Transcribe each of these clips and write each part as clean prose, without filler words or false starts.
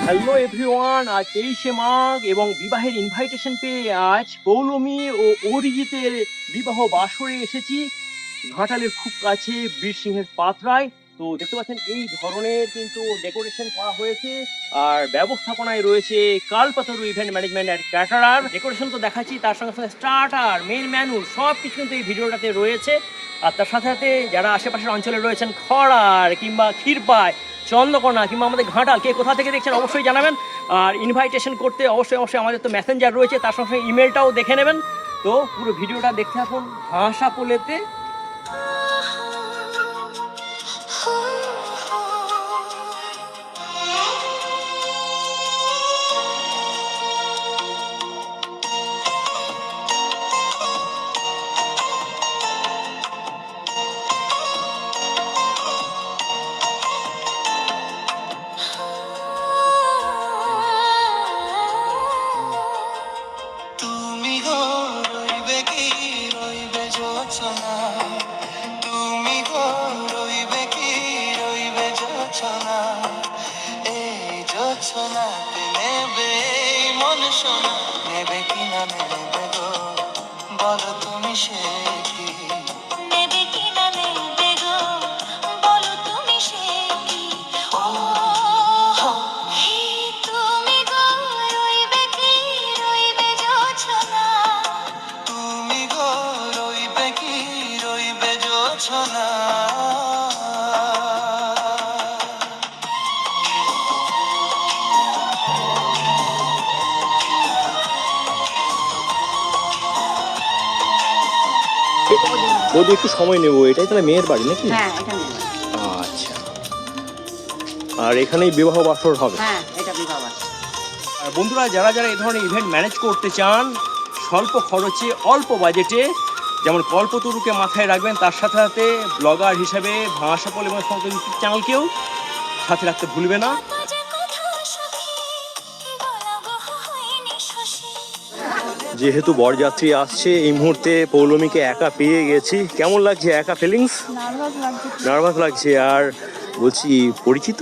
Hello everyone, আজ 23শে মাঘ এবং বিবাহের ইনভাইটেশন পেয়ে আজ পৌলমী ও অরিজিতের বিবাহ বাসরে এসেছি ঘাটালের খুব কাছে বীরসিংহের পাতরায়। তো দেখতে পাচ্ছেন এই ধরনের কিন্তু ডেকোরেশন করা হয়েছে আর ব্যবস্থাপনায় রয়েছে Kalpataru event management and caterer. Decoration তো দেখাচ্ছি, তার সঙ্গে সঙ্গে স্টার্টার, মেন ম্যানু সব কিছু কিন্তু এই ভিডিওটাতে রয়েছে। আর তার সাথে সাথে যারা আশেপাশের অঞ্চলে রয়েছেন, খড়ার কিংবা ক্ষীরপাই, চন্দ্রকোনা কিংবা আমাদের ঘাটাল, কে কোথা থেকে দেখছেন অবশ্যই জানাবেন। আর ইনভাইটেশন করতে অবশ্যই অবশ্যই আমাদের তো মেসেঞ্জার রয়েছে, তার সঙ্গে সঙ্গে ইমেলটাও দেখে নেবেন। তো পুরো ভিডিওটা দেখতে থাকুন ভাষাপোলেতে। নেবে কি না নেবে গো, বলো তুমি সে কি? নেবে কি না নেবে গো, বলো তুমি সে কি? ও তুমি গো রইবে কি রইবে জোছনা, তুমি গো রইবে কি রইবে জোছনা। বৌদি একটু সময় নেবো, এটাই তাহলে মেয়ের বাড়ি নাকি? হ্যাঁ, এটা মেয়ে বাড়ি। আচ্ছা, আর এখানেই বিবাহ বাসর হবে? হ্যাঁ, এটা বিবাহ বাসর। আর বন্ধুরা, যারা যারা এই ধরনের ইভেন্ট ম্যানেজ করতে চান স্বল্প খরচে অল্প বাজেটে, যেমন কল্পতরুকে মাথায় রাখবেন, তার সাথে সাথে ব্লগার হিসাবে ভাষাপোল এবং সমস্ত ইউটিউব চ্যানেলকেও সাথে রাখতে ভুলবে না। যেহেতু বরযাত্রী আসছে, এই মুহূর্তে পৌলমীকে একা পেয়ে গেছি। কেমন লাগছে একা ফিলিংস? নার্ভাস লাগছে। আর বলছি, পরিচিত?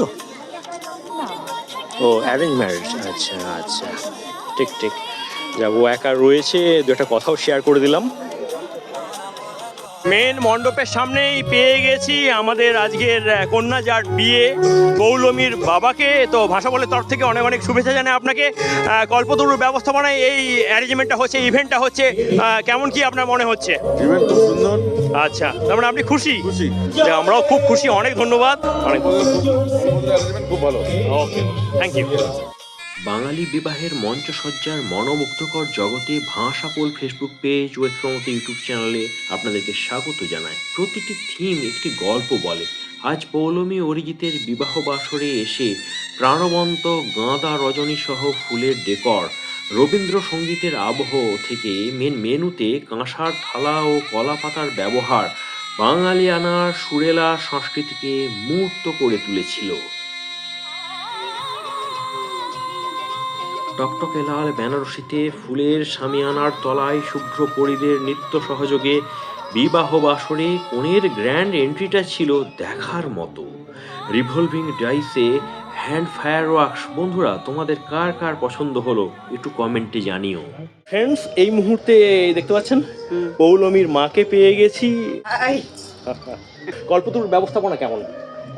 ও অ্যারেঞ্জ ম্যারেজ, আচ্ছা আচ্ছা, ঠিক ঠিক। যাবো, একা রয়েছে, দু একটা কথাও শেয়ার করে দিলাম। মেন মণ্ডপের সামনেই পেয়ে গেছি আমাদের আজকের কন্যা যার বিয়ে, পৌলমীর বাবাকে। তো ভাষাপোলের তরফ থেকে অনেক অনেক শুভেচ্ছা জানাই আপনাকে। কল্পতরুর ব্যবস্থাপনায় এই অ্যারেঞ্জমেন্টটা হচ্ছে, ইভেন্টটা হচ্ছে, কেমন কি আপনার মনে হচ্ছে? ইভেন্ট খুব সুন্দর। আচ্ছা, তার মানে আপনি খুশি? খুশি। আমরাও খুব খুশি, অনেক ধন্যবাদ। অনেক খুব ভালো। ওকে, থ্যাংক ইউ। বাঙালি বিবাহের মঞ্চসজ্জার মনোমুগ্ধকর জগতে ভাষাপোল ফেসবুক পেজ ও প্রমত ইউটিউব চ্যানেলে আপনাদেরকে স্বাগত জানাই। প্রতিটি থিম একটি গল্প বলে। আজ পৌলমী অরিজিতের বিবাহ বাসরে এসে প্রাণবন্ত গাঁদা রজনী সহ ফুলের ডেকর, রবীন্দ্রসঙ্গীতের আবহ থেকে মেন মেনুতে কাঁসার থালা ও কলা পাতার ব্যবহার বাঙালিয়ানার সুরেলা সংস্কৃতিকে মূর্ত করে তুলেছিল। টকটকে লাল বেনারসিতে ফুলের শামিয়ানার তলায় শুভ্র পরিদের নৃত্য সহযোগে বিবাহ বাসরে কনের গ্র্যান্ড এন্ট্রিটা ছিল দেখার মতো। রিভলভিং ডাইসে হ্যান্ড ফায়ার ওয়ার্কস। বন্ধুরা, তোমাদের কার কার পছন্দ হলো একটু কমেন্টে জানিও। ফ্রেন্ডস, এই মুহূর্তে দেখতে পাচ্ছেন পৌলমীর মাকে পেয়ে গেছি। কল্পতরুর ব্যবস্থাপনা কেমন?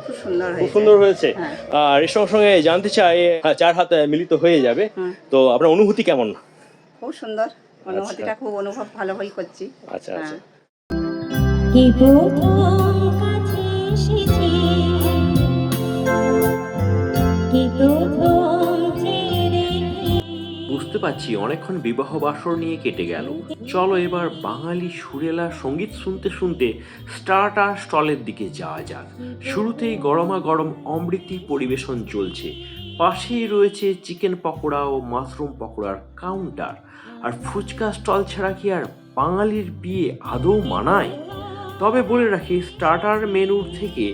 খুব সুন্দর খুব হয়েছে। সুন্দর হয়েছে। হ্যাঁ। আর এর সঙ্গে সঙ্গে জানতে চাই, চার হাত মিলিত হয়ে যাবে, তো আপনার অনুভূতি কেমন? খুব সুন্দর অনুভূতিটা, খুব অনুভব ভালোভাবেই করছি। আচ্ছা আচ্ছা। কি প্রথম কাছে এসেছি, কি প্রথম ছেড়ে বুঝতে পারছি অনেকক্ষণ বিবাহ বাসর নিয়ে কেটে গেল। চলো এবার বাঙালি সুরেলা সঙ্গীত শুনতে শুনতে স্টার্টার স্টলের দিকে যাওয়া যাক। শুরুতেই গরমা গরম অমৃতি পরিবেশন চলছে, পাশেই রয়েছে চিকেন পকোড়া ও মাশরুম পকোড়ার কাউন্টার। আর ফুচকা স্টল ছাড়া কি আর বাঙালির বিয়ে আদৌ মানায়? তবে বলে রাখি, স্টার্টার মেনুর থেকে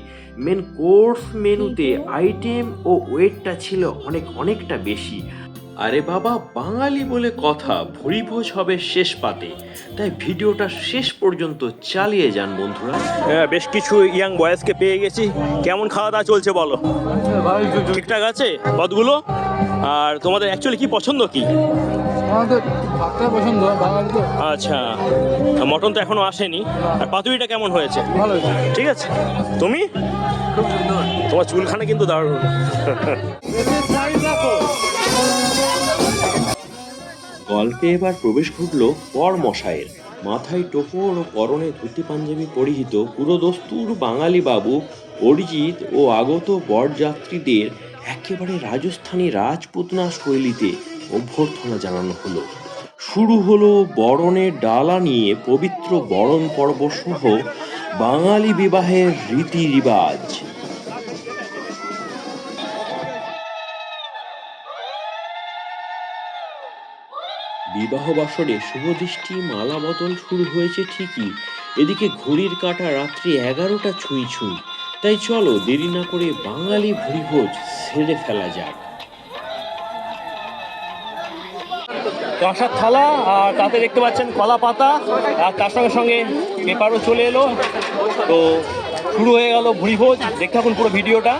মেন কোর্স মেনুতে আইটেম ও ওয়েটটা ছিল অনেকটা বেশি। আরে বাবা, বাঙালি বলে কথা, ভুরিভোজ হবে শেষ পাতে, তাই ভিডিওটা শেষ পর্যন্ত চালিয়ে যান বন্ধুরা। বেশ কিছু ইয়াং বয়েজকে পেয়ে গেছি। কেমন খাওয়া দাওয়া চলছে বলো? ঠিকঠাক আছে? কতগুলো? আর তোমাদের অ্যাকচুয়ালি কি পছন্দ কি? আমাদের ভাতটা পছন্দ বাঙালি তো। আচ্ছা, মটন তো এখনো আসেনি। আর পাতুরিটা কেমন হয়েছে? ভালো হয়েছে। ঠিক আছে। তুমি? খুব সুন্দর। তোমার চুলখানা কিন্তু দারুণ। গল্পে এবার প্রবেশ ঘটল পর মশাইয়ের। মাথায় টোপর ও পরনে ধুতি পাঞ্জাবি পরিহিত পুরোদস্তুর বাঙালি বাবু অরিজিৎ ও আগত বরযাত্রীদের একেবারে রাজস্থানী রাজপুতনা শৈলীতে অভ্যর্থনা জানানো হলো। শুরু হলো বরণের ডালা নিয়ে পবিত্র বরণ পর্ব সহ বাঙালি বিবাহের রীতি রিবাজ। বিবাহ বাসরে শুভদৃষ্টি মালা বদল শুরু হয়েছে ঠিকই, এদিকে ঘড়ির কাঁটা রাত্রি 11টা ছুঁই ছুঁই। তাই চলো দেরি না করে বাঙালি ভুরিভোজ সেরে ফেলা যাক। কাঁসার থালা, আর তাতে দেখতে পাচ্ছেন কলা পাতা, আর তার সঙ্গে সঙ্গে পেপারও চলে এলো। তো শুরু হয়ে গেল ভুরিভোজ। দেখতে থাকুন পুরো ভিডিওটা।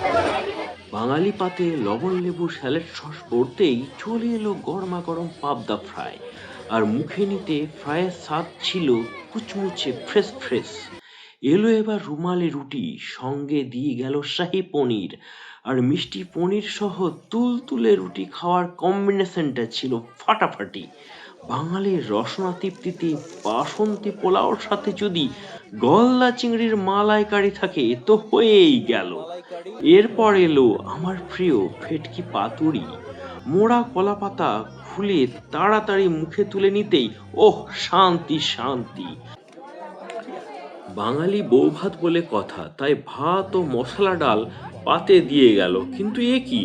বাঙালি পাতে লবণ লেবু স্যালাড সস পড়তেই চলে এলো গরমা গরম পাবদা ফ্রাই। আর মুখে নিতে ফ্রাইয়ের স্বাদ ছিল কুচমুচে ফ্রেশ ফ্রেশ। এলো এবার রুমালি রুটি, সঙ্গে দিয়ে গেল শাহী পনির। আর মিষ্টি পনির সহ তুলতুলে রুটি খাওয়ার কম্বিনেশনটা ছিল ফাটাফাটি। বাঙালির রসনা তৃপ্তিতে বাসন্তী পোলাওর সাথে যদি গলদা চিংড়ির মালাইকারি থাকে তো হয়েই গেল। এরপর এলো আমার প্রিয় ভেটকি পাতুরি। মোড়া কলা পাতা খুলে তাড়াতাড়ি মুখে তুলে নিতেই ওহ শান্তি শান্তি। বাঙালি বউ ভাত বলে কথা, তাই ভাত ও মশলা ডাল পাতে দিয়ে গেল। কিন্তু এ কি,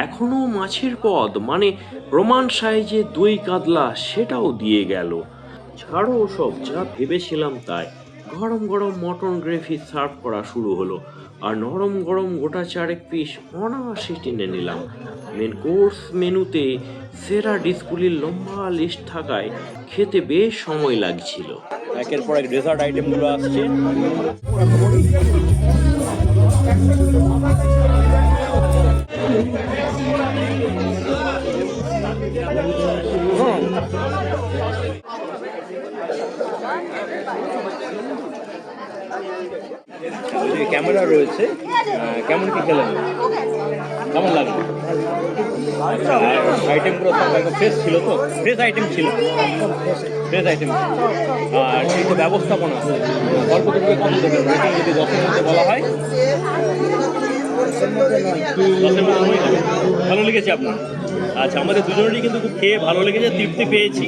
এখনো মাছের পদ মানে প্রমাণ সাইজে দই কাতলা সেটাও দিয়ে গেল। ছাড়ো ওসব, যা ভেবেছিলাম তাই। গরম গরম মটন গ্রেভি সার্ভ করা শুরু হলো। আর নরম গরম গোটা 4 পিস অনায়াসে টেনে নিলাম। মেন কোর্স মেনুতে সেরা ডিশগুলির লম্বা লিস্ট থাকায় খেতে বেশ সময় লাগছিল। একের পর এক ডেজার্ট আইটেমগুলো আসছে। ক্যামেরা রয়েছে, কেমন কি খেলেন, কেমন লাগলো? আইটেমগুলো সব একদম ফ্রেশ ছিল তো? ফ্রেশ আইটেম ছিল, ফ্রেশ আইটেম। আর এই তো ব্যবস্থাপনা, গল্প করবে কত দেবেন রেটিং যদি 10-এর মধ্যে বলা হয়? 10-এর মধ্যে 9 দেবেন। ভালো লেগেছে আপনার? আচ্ছা, আমাদের দুজনেরই কিন্তু খুব খেয়ে ভালো লেগেছে, তৃপ্তি পেয়েছি।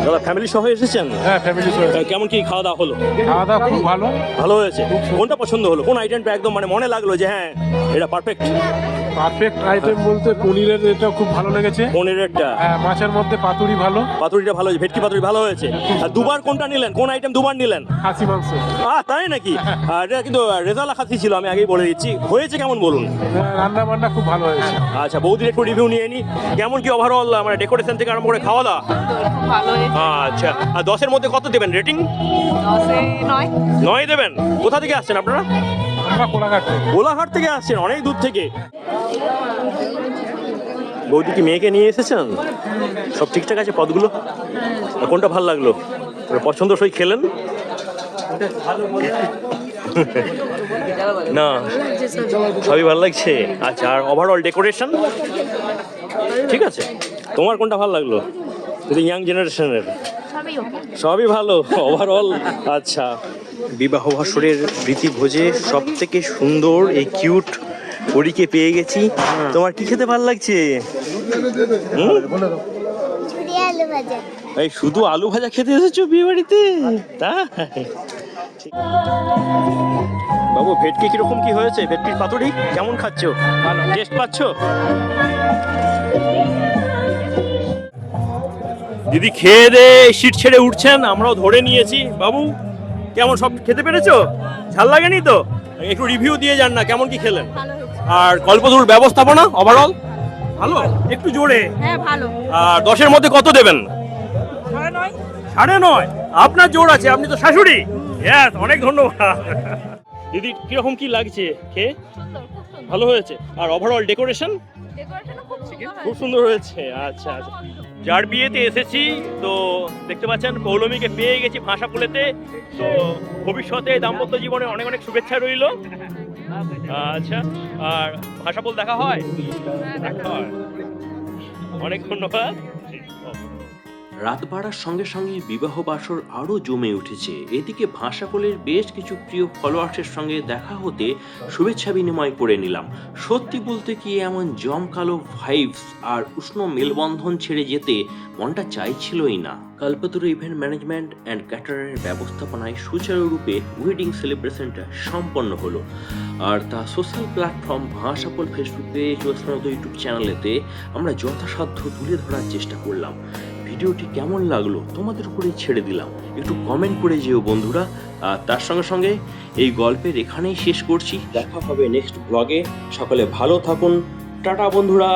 দাদা ফ্যামিলি সহ এসেছেন? হ্যাঁ, ফ্যামিলি সহ। কেমন কি খাওয়া দাওয়া হলো? খাওয়া দাওয়া খুব ভালো। ভালো হয়েছে। কোনটা পছন্দ হলো? কোন আইটেমটা একদম মানে মনে লাগলো যে হ্যাঁ এটা পারফেক্ট? পারফেক্ট আইটেম বলতে পনিরের এটা খুব ভালো লেগেছে। পনিরেরটা? হ্যাঁ, মাছের মধ্যে পাতুরি ভালো। পাতুরিটা ভালো হয়েছে, ভেটকি পাতুরি ভালো হয়েছে। আর দুবার কোনটা নিলেন, কোন আইটেম দুবার নিলেন? খাসি মাংস। তাই নাকি? এটা কিন্তু রেজালা খাসি ছিল, আমি আগেই বলে দিচ্ছি। হয়েছে কেমন বলুন? রান্না বান্না খুব ভালো হয়েছে। আচ্ছা, বৌদির একটু রিভিউ নিয়ে নি। কেমন কি ওভারঅল মানে ডেকোরেশন থেকে আরম্ভ করে খাওয়া দাওয়া? ভালো হয়েছে। আচ্ছা, আর 10-এর মধ্যে কত দেবেন রেটিং? 9 দেবেন। কোথা থেকে আসছেন আপনারা? আমরা কোলাঘাট থেকে। কোলাঘাট থেকে আসছেন, অনেক দূর থেকে। বৌদি কি মেয়েকে নিয়ে এসেছেন? সব ঠিকঠাক আছে পদগুলো? কোনটা ভালো লাগলো? পছন্দসই খেলেন না? সবই ভালো লাগছে। আচ্ছা, আর ওভারঅল ডেকোরেশন ঠিক আছে? তোমার কোনটা ভালো লাগলো? যদি ইয়াং জেনারেশনের সবই ভালো ওভারঅল। আচ্ছা, বিবাহ বাসরের প্রীতি ভোজে সব থেকে সুন্দর এই কিউট পরীকে পেয়ে গেছি। তোমার কি খেতে ভালো লাগছে? এই শুধু আলু ভাজা খেতে এসেছো বিয়ে বাড়িতে? তাই বাবু, ভেটকি কিরকম কি হয়েছে? ভেটকির পাতুরি কেমন খাচ্ছো? টেস্ট পাচ্ছ? দিদি খেয়ে দে সিট ছেড়ে উঠছেন, আমরাও ধরে নিয়েছি। বাবু কেমন, সব খেতে পেরেছো? ঝাল লাগেনি তো? একটু রিভিউ দিয়ে যান না, কেমন কি খেলেন? আর কল্পতরুর ব্যবস্থাপনা ওভারঅল ভালো? একটু জোরে। হ্যাঁ, ভালো। আর 10-এর মধ্যে কত দেবেন? 9.5। আপনার জোর আছে, আপনি তো শাশুড়ি। অনেক ধন্যবাদ। দিদি কিরকম কি লাগছে খেয়ে? ভালো হয়েছে। আর ওভারঅল ডেকোরেশন খুব সুন্দর হয়েছে। আচ্ছা আচ্ছা, যার বিয়েতে এসেছি তো দেখতে পাচ্ছেন পৌলমীকে পেয়ে গেছি ভাষাকুলেতে। তো ভবিষ্যতে দাম্পত্য জীবনে অনেক অনেক শুভেচ্ছা রইল। আচ্ছা, আর ভাষাকুল দেখা হয়? দেখা হয়। অনেক ধন্যবাদ। রাত বাড়ার সঙ্গে সঙ্গে বিবাহ বাসর আরও জমে উঠেছে। এদিকে ভাষাকুলের বেশ কিছু প্রিয় ফলোয়ার্সের সঙ্গে দেখা হতে শুভেচ্ছা বিনিময় করে নিলাম। সত্যি বলতে কি এমন জমকালো ভাইবস আর উষ্ণ মেলবন্ধন ছেড়ে যেতে মনটা চাইছিলই না। কল্পতরু ইভেন্ট ম্যানেজমেন্ট অ্যান্ড ক্যাটারারের ব্যবস্থাপনায় সুচারুরূপে ওয়েডিং সেলিব্রেশনটা সম্পন্ন হলো। আর তা সোশ্যাল প্ল্যাটফর্ম ভাষাকুল ফেসবুক পেজ ও স্থানীয় ইউটিউব চ্যানেলেতে আমরা যথাসাধ্য তুলে ধরার চেষ্টা করলাম। ভিডিওটি কেমন লাগলো তোমাদের উপরে ছেড়ে দিলাম, একটু কমেন্ট করে যেও বন্ধুরা। আর তার সঙ্গে সঙ্গে এই গল্পের এখানেই শেষ করছি। দেখা হবে নেক্সট ব্লগে। সকলে ভালো থাকুন। টাটা বন্ধুরা।